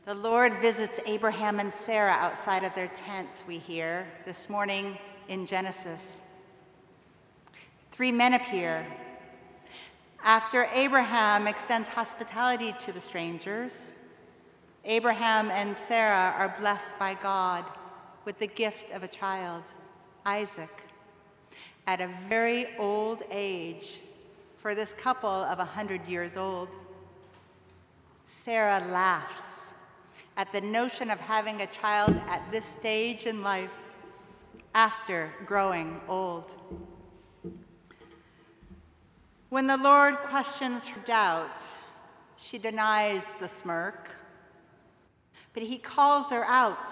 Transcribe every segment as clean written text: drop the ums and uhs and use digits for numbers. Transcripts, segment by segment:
The Lord visits Abraham and Sarah outside of their tents, we hear, this morning in Genesis. 3 men appear. After Abraham extends hospitality to the strangers, Abraham and Sarah are blessed by God with the gift of a child, Isaac, at a very old age for this couple of 100 years old. Sarah laughs at the notion of having a child at this stage in life after growing old. When the Lord questions her doubts, she denies the smirk, but he calls her out.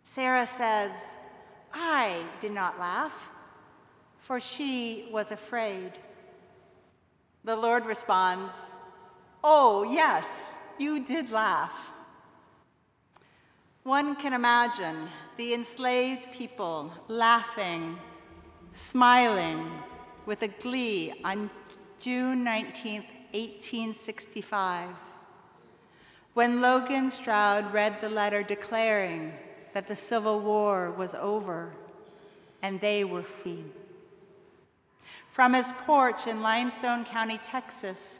Sarah says, "I did not laugh," for she was afraid. The Lord responds, "Oh, yes, you did laugh." One can imagine the enslaved people laughing, smiling with a glee on June 19th, 1865, when Logan Stroud read the letter declaring that the Civil War was over and they were free. From his porch in Limestone County, Texas,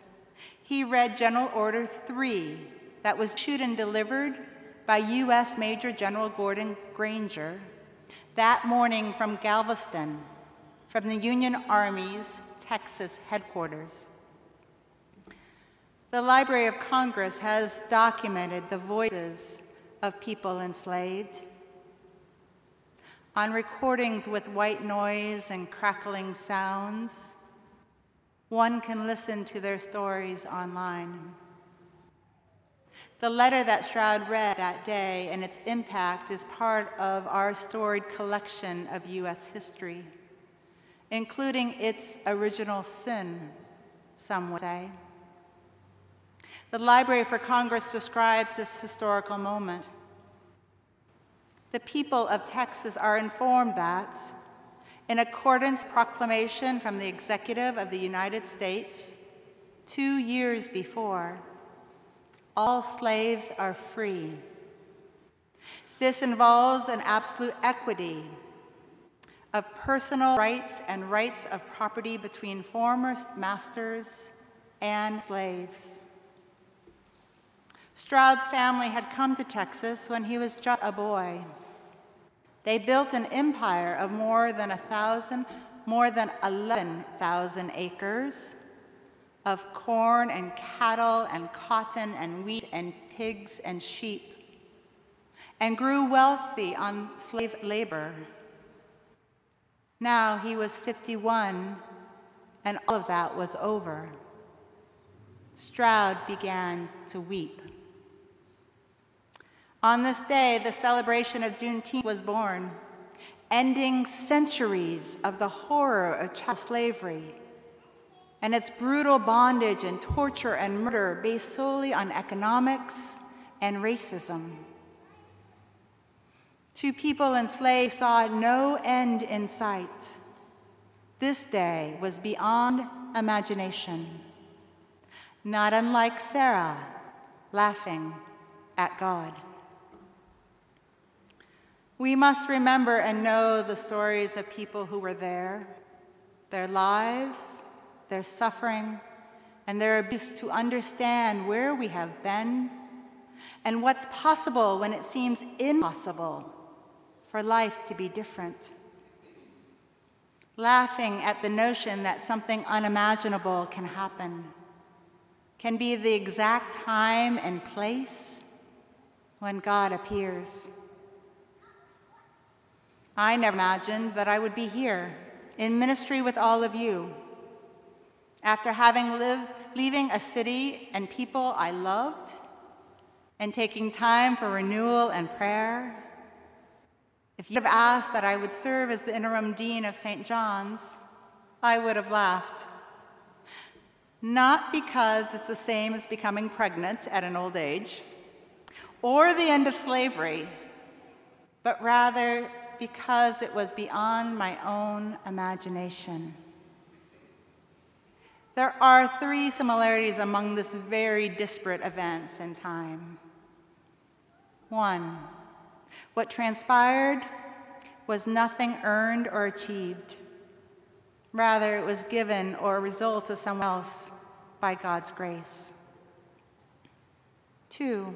he read General Order 3 that was issued and delivered by U.S. Major General Gordon Granger that morning from Galveston, from the Union Army's Texas headquarters. The Library of Congress has documented the voices of people enslaved. On recordings with white noise and crackling sounds, one can listen to their stories online. The letter that Stroud read that day and its impact is part of our storied collection of U.S. history, including its original sin, some would say. The Library for Congress describes this historical moment. The people of Texas are informed that, in accordance with proclamation from the Executive of the United States 2 years before, all slaves are free. This involves an absolute equity of personal rights and rights of property between former masters and slaves. Stroud's family had come to Texas when he was just a boy. They built an empire of more than 11,000 acres of corn and cattle and cotton and wheat and pigs and sheep, and grew wealthy on slave labor. Now he was 51, and all of that was over. Stroud began to weep. On this day, the celebration of Juneteenth was born, ending centuries of the horror of child slavery and its brutal bondage and torture and murder based solely on economics and racism. Two people enslaved saw no end in sight. This day was beyond imagination, not unlike Sarah laughing at God. We must remember and know the stories of people who were there, their lives, their suffering, and their abuse to understand where we have been and what's possible when it seems impossible for life to be different. Laughing at the notion that something unimaginable can happen, can be the exact time and place when God appears. I never imagined that I would be here in ministry with all of you after leaving a city and people I loved and taking time for renewal and prayer. If you had asked that I would serve as the interim dean of St. John's, I would have laughed. Not because it's the same as becoming pregnant at an old age or the end of slavery, but rather because it was beyond my own imagination. There are 3 similarities among these very disparate events in time. 1. What transpired was nothing earned or achieved. Rather, it was given or a result of someone else by God's grace. 2.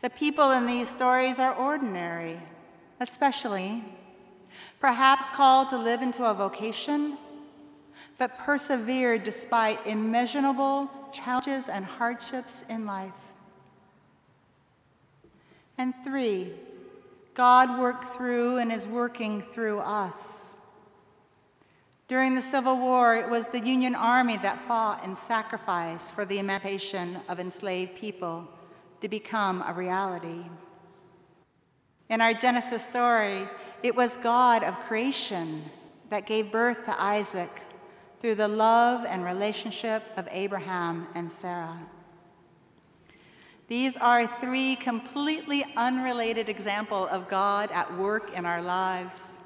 The people in these stories are ordinary, especially, perhaps called to live into a vocation, but persevered despite immeasurable challenges and hardships in life. And 3, God worked through and is working through us. During the Civil War, it was the Union Army that fought and sacrificed for the emancipation of enslaved people to become a reality. In our Genesis story, it was God of creation that gave birth to Isaac through the love and relationship of Abraham and Sarah. These are 3 completely unrelated examples of God at work in our lives,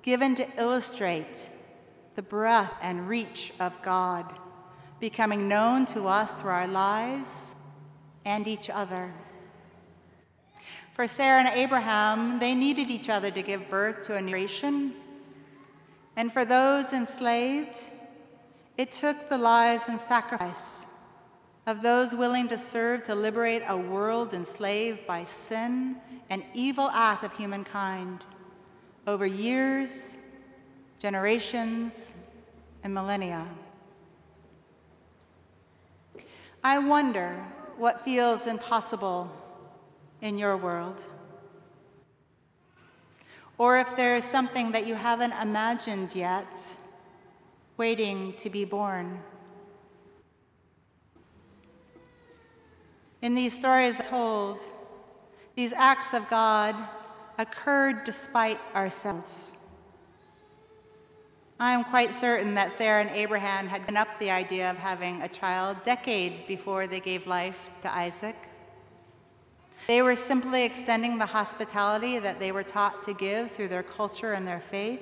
given to illustrate the breadth and reach of God, becoming known to us through our lives and each other. For Sarah and Abraham, they needed each other to give birth to a new nation. And for those enslaved, it took the lives and sacrifice of those willing to serve to liberate a world enslaved by sin and evil acts of humankind over years, generations, and millennia. I wonder what feels impossible in your world, or if there is something that you haven't imagined yet, waiting to be born. In these stories told, these acts of God occurred despite ourselves. I am quite certain that Sarah and Abraham had given up the idea of having a child decades before they gave life to Isaac. They were simply extending the hospitality that they were taught to give through their culture and their faith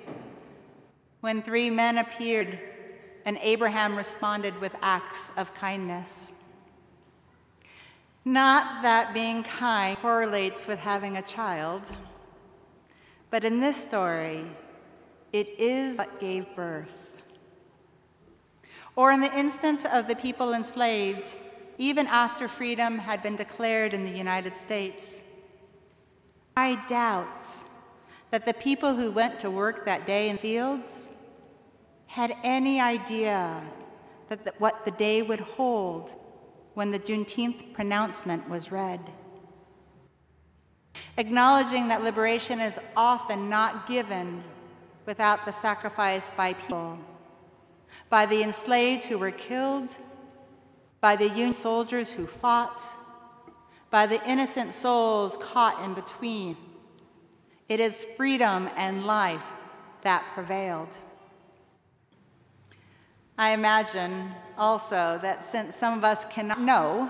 when 3 men appeared and Abraham responded with acts of kindness. Not that being kind correlates with having a child, but in this story, it is what gave birth. Or in the instance of the people enslaved, even after freedom had been declared in the United States, I doubt that the people who went to work that day in fields had any idea that what the day would hold when the Juneteenth pronouncement was read. Acknowledging that liberation is often not given without the sacrifice by people, by the enslaved who were killed, by the Union soldiers who fought, by the innocent souls caught in between. It is freedom and life that prevailed. I imagine also that since some of us cannot know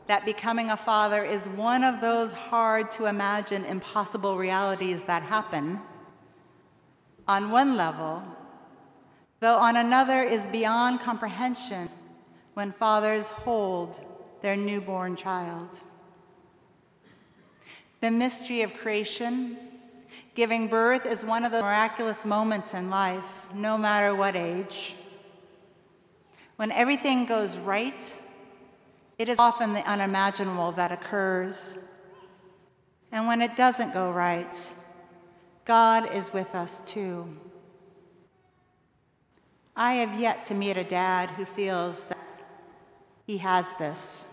that becoming a father is one of those hard to imagine impossible realities that happen, on one level, though on another is beyond comprehension when fathers hold their newborn child. The mystery of creation, giving birth, is one of the miraculous moments in life, no matter what age. When everything goes right, it is often the unimaginable that occurs. And when it doesn't go right, God is with us too. I have yet to meet a dad who feels that he has this.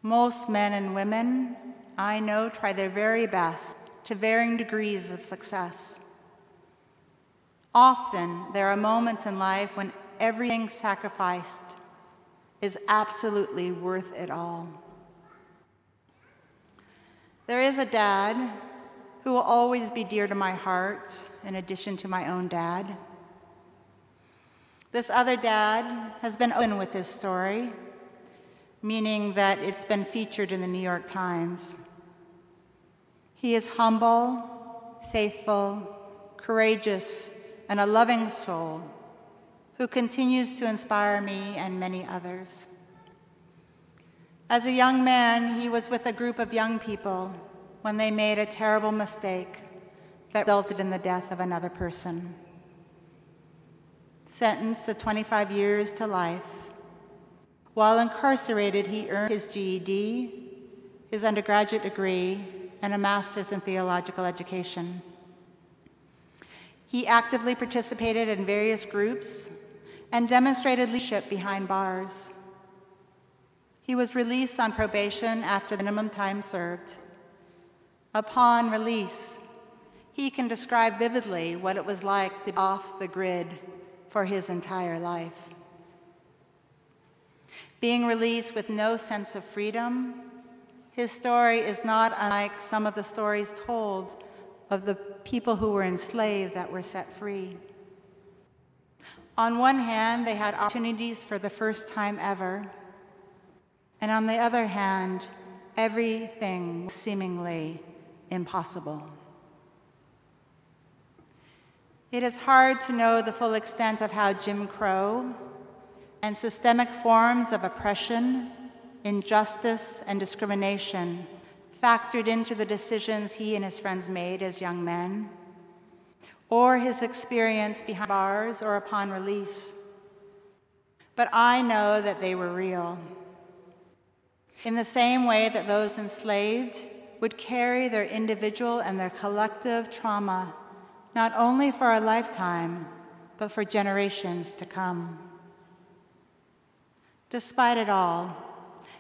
Most men and women I know try their very best to varying degrees of success. Often, there are moments in life when everything sacrificed is absolutely worth it all. There is a dad who will always be dear to my heart, in addition to my own dad. This other dad has been open with his story, meaning that it's been featured in the New York Times. He is humble, faithful, courageous, and a loving soul who continues to inspire me and many others. As a young man, he was with a group of young people when they made a terrible mistake that resulted in the death of another person. Sentenced to 25 years to life, while incarcerated, he earned his GED, his undergraduate degree, and a master's in theological education. He actively participated in various groups and demonstrated leadership behind bars. He was released on probation after the minimum time served. Upon release, he can describe vividly what it was like to be off the grid for his entire life. Being released with no sense of freedom, his story is not unlike some of the stories told of the people who were enslaved that were set free. On one hand, they had opportunities for the first time ever, and on the other hand, everything was seemingly impossible. It is hard to know the full extent of how Jim Crow and systemic forms of oppression, injustice, and discrimination factored into the decisions he and his friends made as young men, or his experience behind bars or upon release. But I know that they were real. In the same way that those enslaved would carry their individual and their collective trauma, not only for a lifetime, but for generations to come. Despite it all,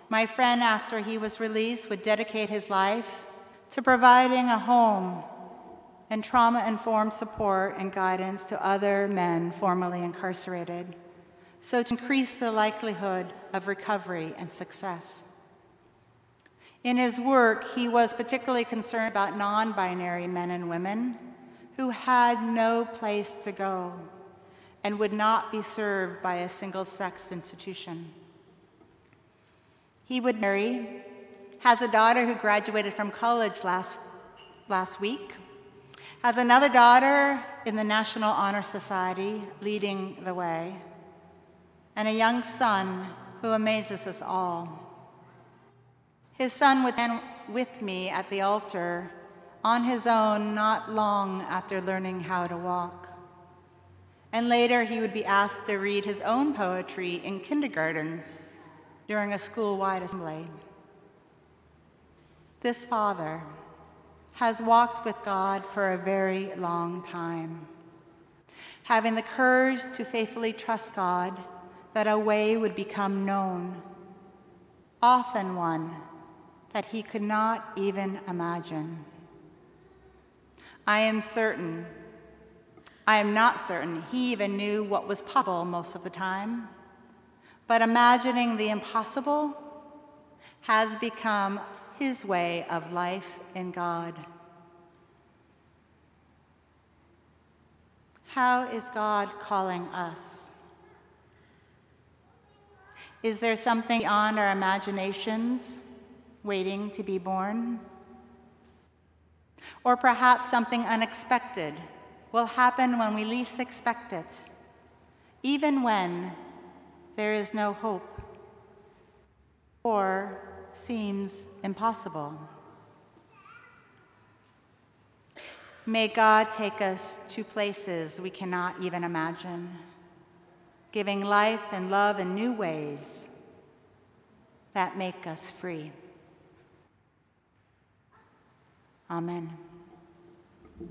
my friend, after he was released, would dedicate his life to providing a home and trauma-informed support and guidance to other men formerly incarcerated, so to increase the likelihood of recovery and success. In his work, he was particularly concerned about non-binary men and women who had no place to go and would not be served by a single-sex institution. He would marry, has a daughter who graduated from college last week, has another daughter in the National Honor Society leading the way, and a young son who amazes us all. His son would stand with me at the altar on his own not long after learning how to walk. And later he would be asked to read his own poetry in kindergarten during a school-wide assembly. This father has walked with God for a very long time, having the courage to faithfully trust God that a way would become known, often one that he could not even imagine. I am not certain he even knew what was possible most of the time, but imagining the impossible has become his way of life in God. How is God calling us? Is there something beyond our imaginations waiting to be born? Or perhaps something unexpected will happen when we least expect it, even when there is no hope or seems impossible. May God take us to places we cannot even imagine, giving life and love in new ways that make us free. Amen.